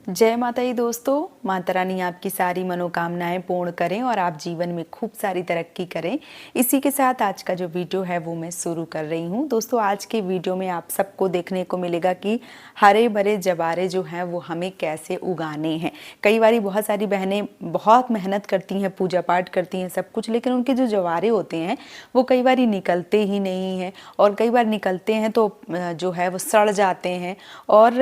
जय माता दी दोस्तों। माता रानी आपकी सारी मनोकामनाएं पूर्ण करें और आप जीवन में खूब सारी तरक्की करें। इसी के साथ आज का जो वीडियो है वो मैं शुरू कर रही हूँ। दोस्तों, आज के वीडियो में आप सबको देखने को मिलेगा कि हरे भरे जवारे जो हैं वो हमें कैसे उगाने हैं। कई बार बहुत सारी बहनें बहुत मेहनत करती हैं, पूजा पाठ करती हैं, सब कुछ, लेकिन उनके जो जवारे होते हैं वो कई बार निकलते ही नहीं हैं, और कई बार निकलते हैं तो जो है वो सड़ जाते हैं। और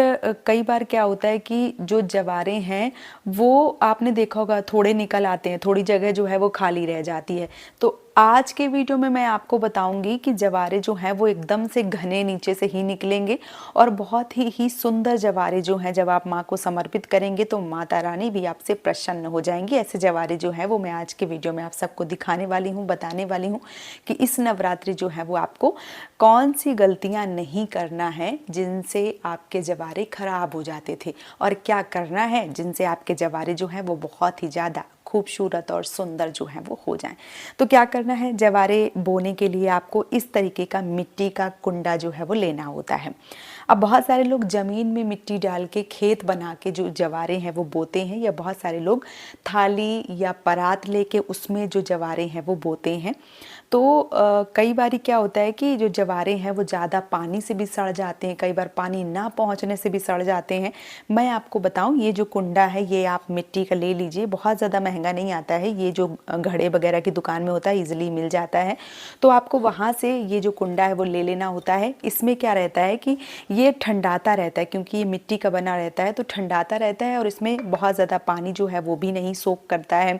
कई बार क्या होता है कि जो जवारे हैं वो आपने देखा होगा थोड़े निकल आते हैं, थोड़ी जगह जो है वो खाली रह जाती है। तो आज के वीडियो में मैं आपको बताऊंगी कि जवारे जो हैं वो एकदम से घने नीचे से ही निकलेंगे, और बहुत ही सुंदर जवारे जो हैं जब आप माँ को समर्पित करेंगे तो माता रानी भी आपसे प्रसन्न हो जाएंगी। ऐसे जवारे जो हैं वो मैं आज के वीडियो में आप सबको दिखाने वाली हूँ, बताने वाली हूँ कि इस नवरात्रि जो है वो आपको कौन सी गलतियाँ नहीं करना है जिनसे आपके जवारे खराब हो जाते थे, और क्या करना है जिनसे आपके जवारे जो हैं वो बहुत ही ज़्यादा खूबसूरत और सुंदर जो है वो हो जाएं। तो क्या करना है, जवारे बोने के लिए आपको इस तरीके का मिट्टी का कुंडा जो है वो लेना होता है। अब बहुत सारे लोग ज़मीन में मिट्टी डाल के खेत बना के जो जवारे हैं वो बोते हैं, या बहुत सारे लोग थाली या परात लेके उसमें जो जवारे हैं वो बोते हैं। तो कई बार क्या होता है कि जो जवारे हैं वो ज़्यादा पानी से भी सड़ जाते हैं, कई बार पानी ना पहुंचने से भी सड़ जाते हैं। मैं आपको बताऊं, ये जो कुंडा है ये आप मिट्टी का ले लीजिए, बहुत ज़्यादा महंगा नहीं आता है, ये जो घड़े वगैरह की दुकान में होता है ईजिली मिल जाता है। तो आपको वहाँ से ये जो कुंडा है वो ले लेना होता है। इसमें क्या रहता है कि ये ठंडाता रहता है, क्योंकि ये मिट्टी का बना रहता है तो ठंडाता रहता है, और इसमें बहुत ज़्यादा पानी जो है वो भी नहीं सोख करता है।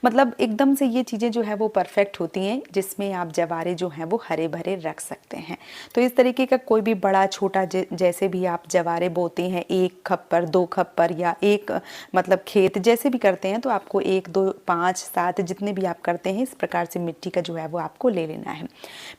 मतलब एकदम से ये चीज़ें जो है वो परफेक्ट होती हैं जिसमें आप जवारे जो हैं वो हरे भरे रख सकते हैं। तो इस तरीके का कोई भी बड़ा छोटा जैसे भी आप जवारे बोते हैं, 1 खप्पर 2 खप्पर या एक मतलब खेत जैसे भी करते हैं, तो आपको 1 2 5 7 जितने भी आप करते हैं इस प्रकार से मिट्टी का जो है वो आपको ले लेना है।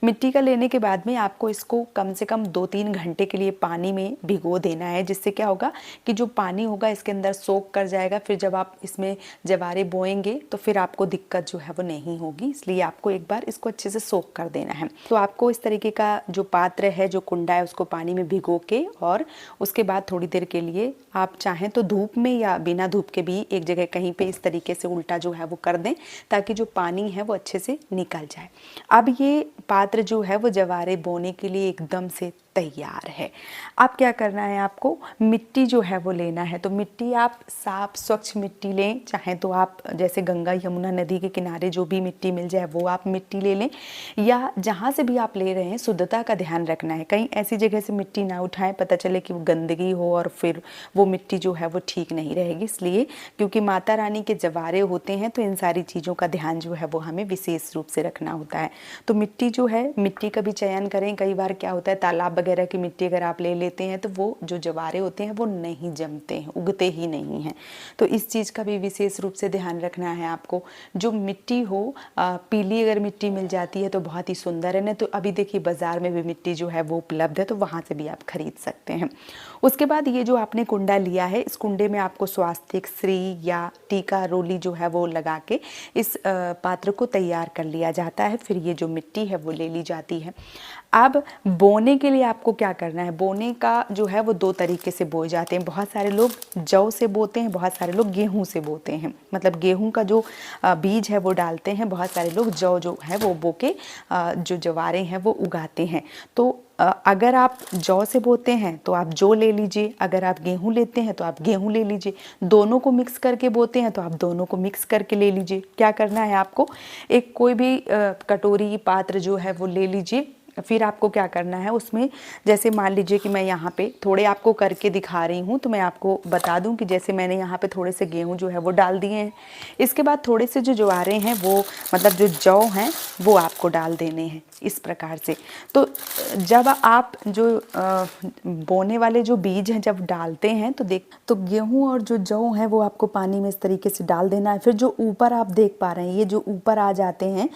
मिट्टी का लेने के बाद में आपको इसको कम से कम 2-3 घंटे के लिए पानी में भिगो देना है, जिससे क्या होगा कि जो पानी होगा इसके अंदर सोख कर जाएगा। फिर जब आप इसमें जवारे बोएंगे तो फिर आपको दिक्कत जो है वो नहीं होगी, इसलिए आपको एक बार इसको अच्छे से सोख कर देना है। तो आपको इस तरीके का जो पात्र है, जो कुंडा है, उसको पानी में भिगो के और उसके बाद थोड़ी देर के लिए आप चाहें तो धूप में या बिना धूप के भी एक जगह कहीं पे इस तरीके से उल्टा जो है वो कर दें, ताकि जो पानी है वो अच्छे से निकल जाए। अब ये पात्र जो है वो जवारे बोने के लिए एकदम से तैयार है। अब क्या करना है, आपको मिट्टी जो है वो लेना है। तो मिट्टी आप साफ स्वच्छ मिट्टी लें, चाहे तो आप जैसे गंगा यमुना नदी के किनारे जो भी मिट्टी मिल जाए वो आप मिट्टी ले लें, या जहाँ से भी आप ले रहे हैं शुद्धता का ध्यान रखना है। कहीं ऐसी जगह से मिट्टी ना उठाएं, पता चले कि वो गंदगी हो और फिर वो मिट्टी जो है वो ठीक नहीं रहेगी। इसलिए क्योंकि माता रानी के जवारे होते हैं तो इन सारी चीज़ों का ध्यान जो है वो हमें विशेष रूप से रखना होता है। तो मिट्टी जो है, मिट्टी का भी चयन करें। कई बार क्या होता है, तालाब वगैरह की मिट्टी अगर आप ले लेते हैं तो वो जो जवारे होते हैं वो नहीं जमते हैं, उगते ही नहीं हैं। तो इस चीज़ का भी विशेष रूप से ध्यान रखना है आपको। जो मिट्टी हो, पीली अगर मिट्टी मिल जाती है तो बहुत ही सुंदर है, ना तो अभी देखिए बाज़ार में भी मिट्टी जो है वो उपलब्ध है, तो वहाँ से भी आप खरीद सकते हैं। उसके बाद ये जो आपने कुंडा लिया है, इस कुंडे में आपको स्वास्तिक, श्री या टीका रोली जो है वो लगा के इस पात्र को तैयार कर लिया जाता है। फिर ये जो मिट्टी है वो ले ली जाती है। अब बोने के लिए आपको क्या करना है, बोने का जो है वो 2 तरीके से बोए जाते हैं। बहुत सारे लोग जौ से बोते हैं, बहुत सारे लोग गेहूं से बोते हैं, मतलब गेहूं का जो बीज है वो डालते हैं। बहुत सारे लोग जौ जो है वो बो के जो जवारे हैं वो उगाते हैं। तो अगर आप जौ से बोते हैं तो आप जौ ले लीजिए, अगर आप गेहूं लेते हैं तो आप गेहूं ले लीजिए, दोनों को मिक्स करके बोते हैं तो आप दोनों को मिक्स करके ले लीजिए। क्या करना है आपको, एक कोई भी कटोरी पात्र जो है वो ले लीजिए। फिर आपको क्या करना है, उसमें जैसे मान लीजिए कि मैं यहाँ पे थोड़े आपको करके दिखा रही हूँ, तो मैं आपको बता दूँ कि जैसे मैंने यहाँ पे थोड़े से गेहूँ जो है वो डाल दिए हैं। इसके बाद थोड़े से जो जवारे हैं वो मतलब जो जौ हैं वो आपको डाल देने हैं इस प्रकार से। तो जब आप जो बोने वाले जो बीज हैं जब डालते हैं तो गेहूँ और जो जौ हैं वो आपको पानी में इस तरीके से डाल देना है। फिर जो ऊपर आप देख पा रहे हैं, ये जो ऊपर आ जाते हैं,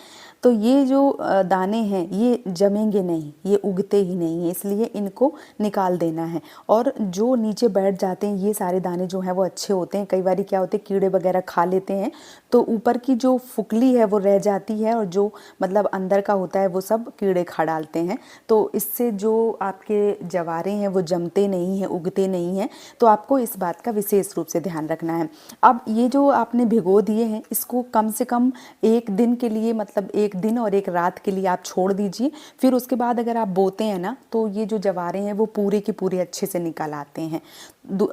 तो ये जो दाने हैं ये जमेंगे नहीं, ये उगते ही नहीं है, इसलिए इनको निकाल देना है। और जो नीचे बैठ जाते हैं ये सारे दाने जो हैं वो अच्छे होते हैं। कई बार क्या होते हैं, कीड़े वगैरह खा लेते हैं, तो ऊपर की जो फुकली है वो रह जाती है, और जो मतलब अंदर का होता है वो सब सब कीड़े खा डालते हैं। तो इससे जो आपके जवारे हैं वो जमते नहीं हैं, उगते नहीं हैं। तो आपको इस बात का विशेष रूप से ध्यान रखना है। अब ये जो आपने भिगो दिए हैं, इसको कम से कम 1 दिन के लिए, मतलब 1 दिन और 1 रात के लिए आप छोड़ दीजिए। फिर उसके बाद अगर आप बोते हैं ना, तो ये जो जवारे हैं वो पूरे के पूरे अच्छे से निकल आते हैं।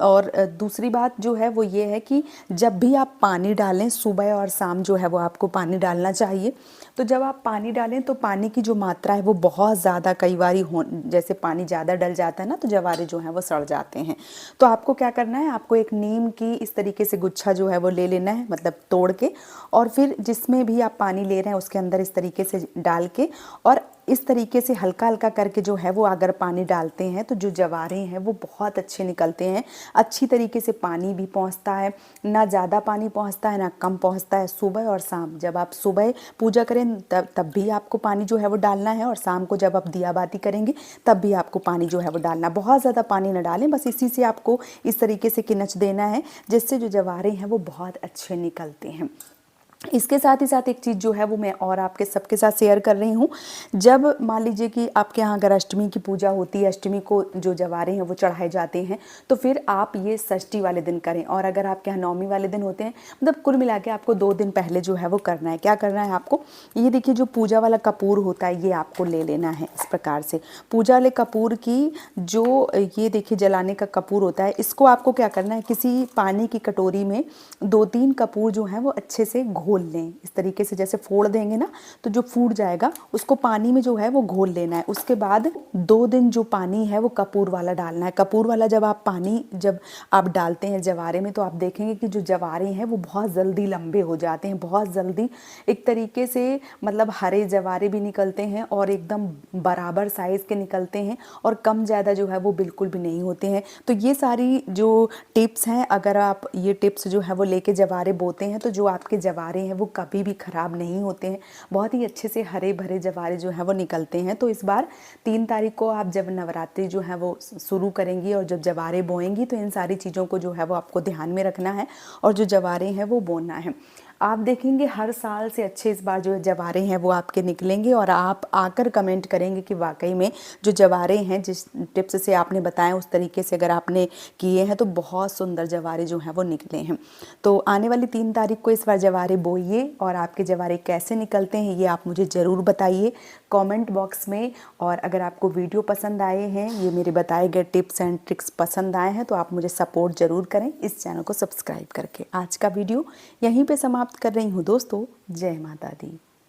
और दूसरी बात जो है वो ये है कि जब भी आप पानी डालें, सुबह और शाम जो है वो आपको पानी डालना चाहिए। तो जब आप पानी डालें तो पानी की जो मात्रा है वो बहुत ज़्यादा, कई बारी जैसे पानी ज़्यादा डल जाता है ना, तो जवारे जो हैं वो सड़ जाते हैं। तो आपको क्या करना है, आपको एक नीम की इस तरीके से गुच्छा जो है वो ले लेना है, मतलब तोड़ के, और फिर जिसमें भी आप पानी ले रहे हैं उसके अंदर इस तरीके से डाल के, और इस तरीके से हल्का हल्का करके जो है वो अगर पानी डालते हैं तो जो जवारे हैं वो बहुत अच्छे निकलते हैं। अच्छी तरीके से पानी भी पहुंचता है, ना ज़्यादा पानी पहुंचता है ना कम पहुंचता है। सुबह और शाम, जब आप सुबह पूजा करें तब भी आपको पानी जो है वो डालना है, और शाम को जब आप दिया बाती करेंगे तब भी आपको पानी जो है वो डालना। बहुत ज़्यादा पानी ना डालें, बस इसी से आपको इस तरीके से किनच देना है, जिससे जो जवारे हैं वो बहुत अच्छे निकलते हैं। इसके साथ ही साथ एक चीज़ जो है वो मैं और आपके सबके साथ शेयर कर रही हूँ। जब मान लीजिए कि आपके यहाँ अगर अष्टमी की पूजा होती है, अष्टमी को जो जवारे हैं वो चढ़ाए जाते हैं, तो फिर आप ये षष्ठी वाले दिन करें। और अगर आपके यहाँ नवमी वाले दिन होते हैं, मतलब कुल मिला के आपको 2 दिन पहले जो है वो करना है। क्या करना है आपको, ये देखिए जो पूजा वाला कपूर होता है ये आपको ले लेना है। इस प्रकार से पूजा वाले कपूर की जो ये देखिए जलाने का कपूर होता है, इसको आपको क्या करना है, किसी पानी की कटोरी में 2-3 कपूर जो है वो अच्छे से घोल लें। इस तरीके से जैसे फोड़ देंगे ना तो जो फूट जाएगा उसको पानी में जो है वो घोल लेना है। उसके बाद 2 दिन जो पानी है वो कपूर वाला डालना है। कपूर वाला जब आप डालते हैं जवारे में, तो आप देखेंगे कि जो जवारे हैं वो बहुत जल्दी लंबे हो जाते हैं, बहुत जल्दी एक तरीके से, मतलब हरे जवारे भी निकलते हैं और एकदम बराबर साइज़ के निकलते हैं, और कम ज़्यादा जो है वो बिल्कुल भी नहीं होते हैं। तो ये सारी जो टिप्स हैं, अगर आप ये टिप्स जो है वो लेके जवारे बोते हैं तो जो आपके जवारे हैं वो कभी भी ख़राब नहीं होते हैं, बहुत ही अच्छे से हरे भरे जवारे जो हैं वो निकलते हैं। तो इस बार 3 तारीख को आप जब नवरात्रि जो है वो शुरू करेंगी और जब जवारे बोएंगी, तो इन सारी चीज़ों को जो है वो आपको ध्यान में रखना है और जो जवारे हैं वो बोना है। आप देखेंगे हर साल से अच्छे इस बार जो जवारे हैं वो आपके निकलेंगे, और आप आकर कमेंट करेंगे कि वाकई में जो जवारे हैं जिस टिप्स से आपने बताया उस तरीके से अगर आपने किए हैं तो बहुत सुंदर जवारे जो हैं वो निकले हैं। तो आने वाली 3 तारीख को इस बार जवारे बोइए, और आपके जवारे कैसे निकलते हैं ये आप मुझे ज़रूर बताइए कमेंट बॉक्स में। और अगर आपको वीडियो पसंद आए हैं, ये मेरे बताए गए टिप्स एंड ट्रिक्स पसंद आए हैं, तो आप मुझे सपोर्ट ज़रूर करें इस चैनल को सब्सक्राइब करके। आज का वीडियो यहीं पे समाप्त कर रही हूँ दोस्तों। जय माता दी।